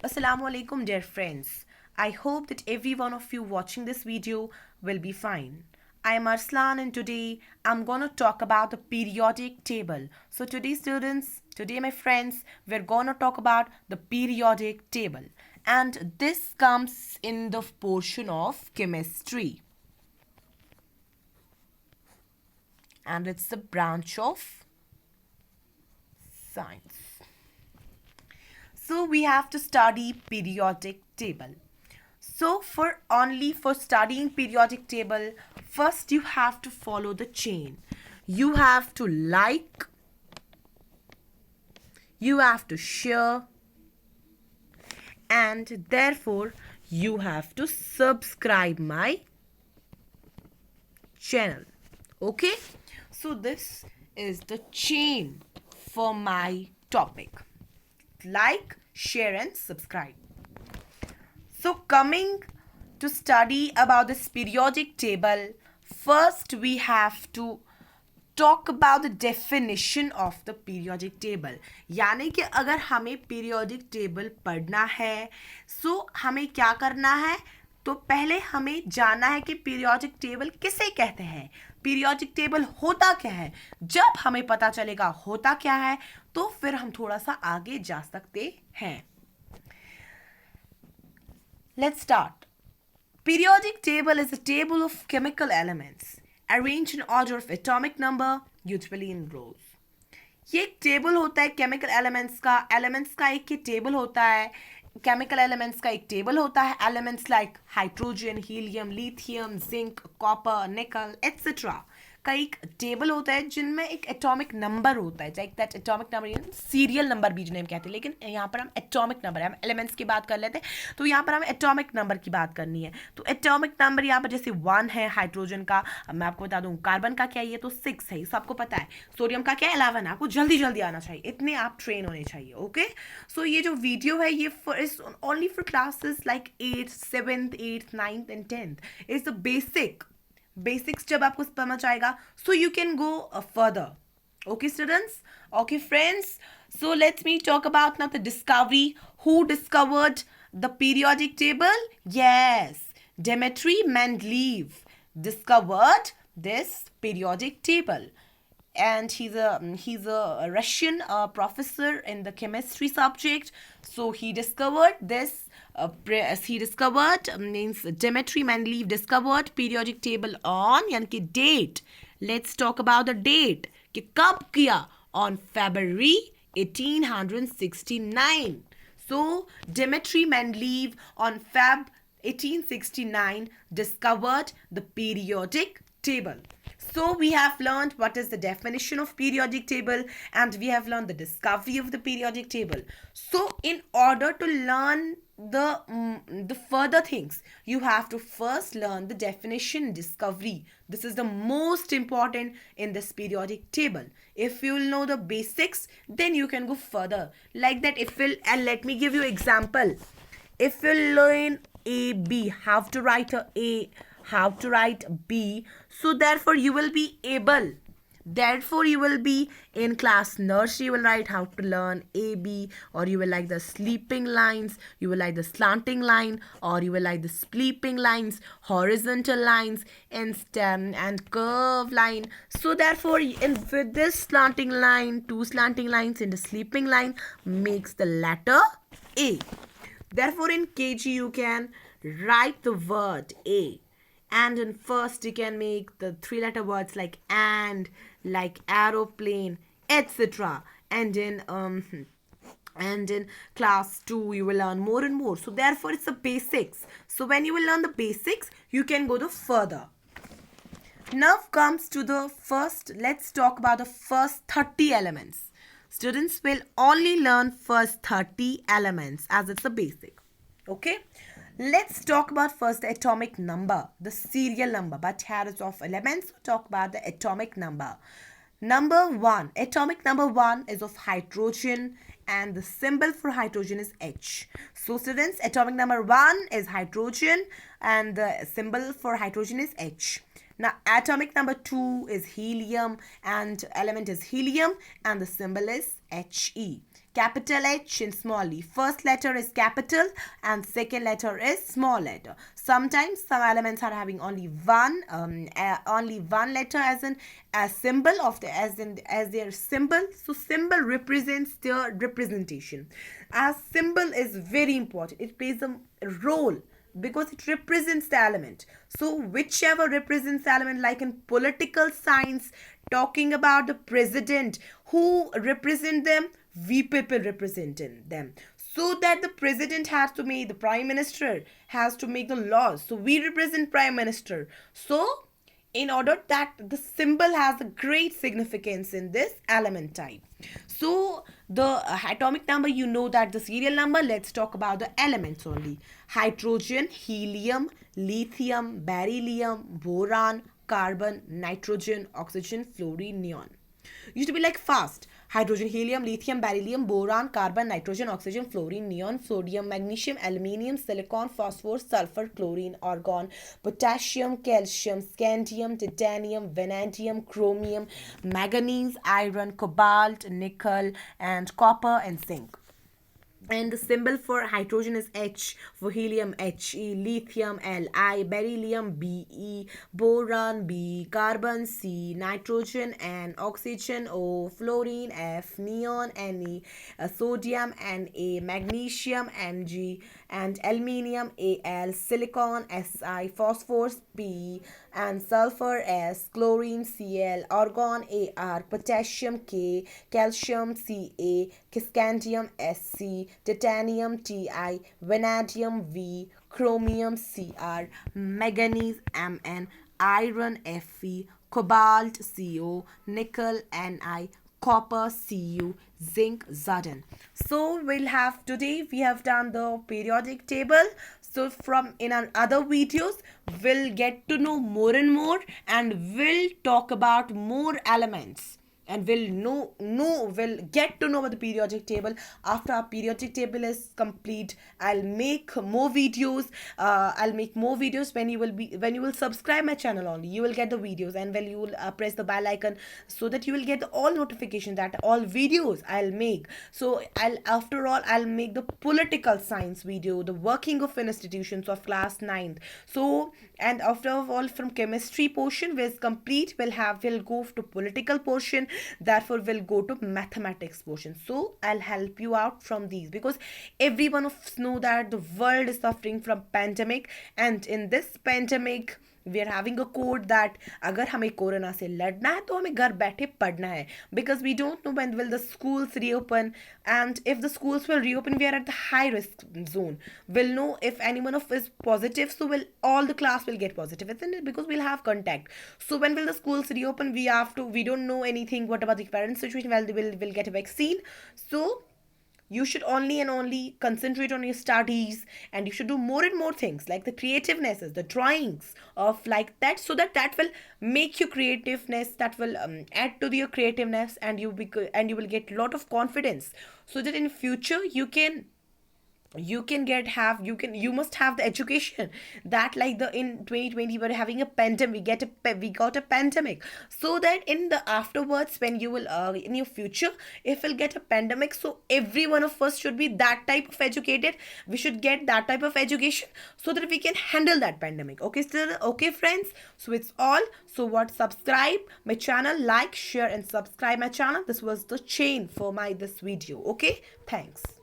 Assalamu alaikum, dear friends. I hope that every one of you watching this video will be fine. I am Arslan and today I'm gonna talk about the periodic table. So today students, today my friends, we're gonna talk about the periodic table. And this comes in the portion of chemistry. And it's the branch of science. So we have to study periodic table. So for studying periodic table, first you have to follow the chain. You have to like, you have to share, and therefore you have to subscribe my channel. Okay? So this is the chain for my topic. Like, share and subscribe. So coming to study about this periodic table, first we have to talk about the definition of the periodic table. यानी कि अगर हमें periodic table पढ़ना है सो हमें क्या करना है, तो पहले हमें जानना है कि periodic table किसे कहते हैं, periodic table होता क्या है. जब हमें पता चलेगा होता क्या है तो फिर हम थोड़ा सा आगे जा सकते हैं. Let's start. Periodic table is a table of chemical elements arranged in order of atomic number, usually in rows. ये एक टेबल होता है केमिकल एलिमेंट्स का एक ये टेबल होता है. केमिकल एलिमेंट्स का एक टेबल होता है. Elements like hydrogen, helium, lithium, zinc, copper, निकल एटसेट्रा का एक टेबल होता है जिनमें एक एटॉमिक नंबर होता है. Like that atomic number serial number भी जिन्हें हम कहते हैं, लेकिन यहाँ पर हम एटॉमिक नंबर, हम एलिमेंट्स की बात कर लेते हैं तो यहाँ पर हमें एटॉमिक नंबर की बात करनी है. तो एटॉमिक नंबर यहाँ पर जैसे 1 है हाइड्रोजन का. अब मैं आपको बता दूँ कार्बन का क्या है, ये तो 6 है, ये सबको पता है. सोडियम का क्या है 11 है. आपको जल्दी जल्दी आना चाहिए, इतने आप ट्रेन होने चाहिए. ओके, सो ये जो वीडियो है ये is only for classes like 8th 7th 8th 9th and 10th. Is the basics जब आपको समझ आएगा so you can go further. Okay students, okay friends, so let me talk about now the discovery. Who discovered the periodic table? Yes, Dmitry Mendeleev discovered this periodic table, and he's a Russian professor in the chemistry subject. So he discovered this. Means Dmitry Mendeleev discovered periodic table on यानी कि date. Let's talk about the date कि कब किया, on February 1869. So Dmitry Mendeleev on Feb 1869 discovered the periodic table. So we have learned what is the definition of periodic table and we have learned the discovery of the periodic table. So in order to learn the further things, you have to first learn the definition, discovery. This is the most important in this periodic table. If you will know the basics, then you can go further. Like that, and let me give you example. If you learn A, B, how to write A, how to write B, so therefore you will be able, therefore you will be in class nursery, you will write how to learn A, B, or you will like the sleeping lines, you will like the slanting line, or you will like the sleeping lines, horizontal lines, and stem and curve line. So therefore with this slanting line, two slanting lines in the sleeping line makes the letter A. Therefore in KG you can write the word A, and in first you can make the 3-letter words like and, like aeroplane, etc. And in class 2 you will learn more and more. So therefore it's the basics. So when you will learn the basics, you can go the further. Now comes to the first, let's talk about the first 30 elements. Students will only learn first 30 elements as it's a basic. Okay, let's talk about first the atomic number, the serial number, but here is of elements, so talk about the atomic number. Number 1, atomic number 1 is of hydrogen and the symbol for hydrogen is H. So students, atomic number 1 is hydrogen and the symbol for hydrogen is H. Now atomic number 2 is helium and element is helium and the symbol is He. capital H and small e. First letter is capital and second letter is small letter. Sometimes some elements are having only one letter as an as symbol of the as their symbol. So symbol represents their representation. As symbol is very important. It plays a role because it represents the element. So whichever represents the element, like in political science, talking about the president, who represent them, we people representing them, so that the president has to make, the prime minister has to make the laws, so we represent prime minister. So in order that the symbol has a great significance in this element type. So the atomic number, you know that the serial number. Let's talk about the elements only. Hydrogen, helium, lithium, beryllium, boron, carbon, nitrogen, oxygen, fluorine, neon. Used to be like fast. Hydrogen, helium, lithium, beryllium, boron, carbon, nitrogen, oxygen, fluorine, neon, sodium, magnesium, aluminium, silicon, phosphorus, sulfur, chlorine, argon, potassium, calcium, scandium, titanium, vanadium, chromium, manganese, iron, cobalt, nickel, and copper and zinc. And the symbol for hydrogen is H, for helium He, lithium Li, beryllium Be, boron B, carbon C, nitrogen N, oxygen O, fluorine F, neon Ne, sodium Na, magnesium Mg, and aluminium Al, silicon Si, phosphorus P, and sulfur S, chlorine Cl, argon Ar, potassium K, calcium Ca, scandium Sc, titanium Ti, vanadium V, chromium Cr, manganese Mn, iron Fe, cobalt Co, nickel Ni, copper Cu, zinc Zn. So we'll have today we have done the periodic table. So from in our other videos we'll get to know more and more, and we'll talk about more elements, and we'll get to know about the periodic table. After our periodic table is complete, I'll make more videos. When you will subscribe my channel only, you will get the videos, and when you will press the bell icon, so that you will get all notifications that all videos I'll make. So I'll make the political science video, the working of institutions of class 9th. So, and after all, from chemistry portion will complete, we'll go to political portion, therefore we'll go to mathematics portion. So I'll help you out from these, because every one of us know that the world is suffering from pandemic, and in this pandemic we are having a code that अगर हमें corona से लड़ना है तो हमें घर बैठे पढ़ना है, because we don't know when will the schools reopen, and if the schools will reopen we are at the high risk zone. We'll know if anyone of us is positive, so will all the class will get positive, isn't it? Because we'll have contact. So when will the schools reopen, we don't know anything what about the current situation. Well, they will get a vaccine. So you should only and only concentrate on your studies, and you should do more and more things like the creativenesses, the drawings of like that, so that will make your creativeness, that will add to your creativeness, and you will get a lot of confidence, so that in future you must have the education that, like the in 2020 we're having a pandemic, we got a pandemic, so that in the afterwards when you will in your future if we'll get a pandemic, so every one of us should be that type of educated, we should get that type of education, so that we can handle that pandemic. Okay, still okay friends, so it's all. So what, subscribe my channel, like, share and subscribe my channel. This was the chain for my this video. Okay, thanks.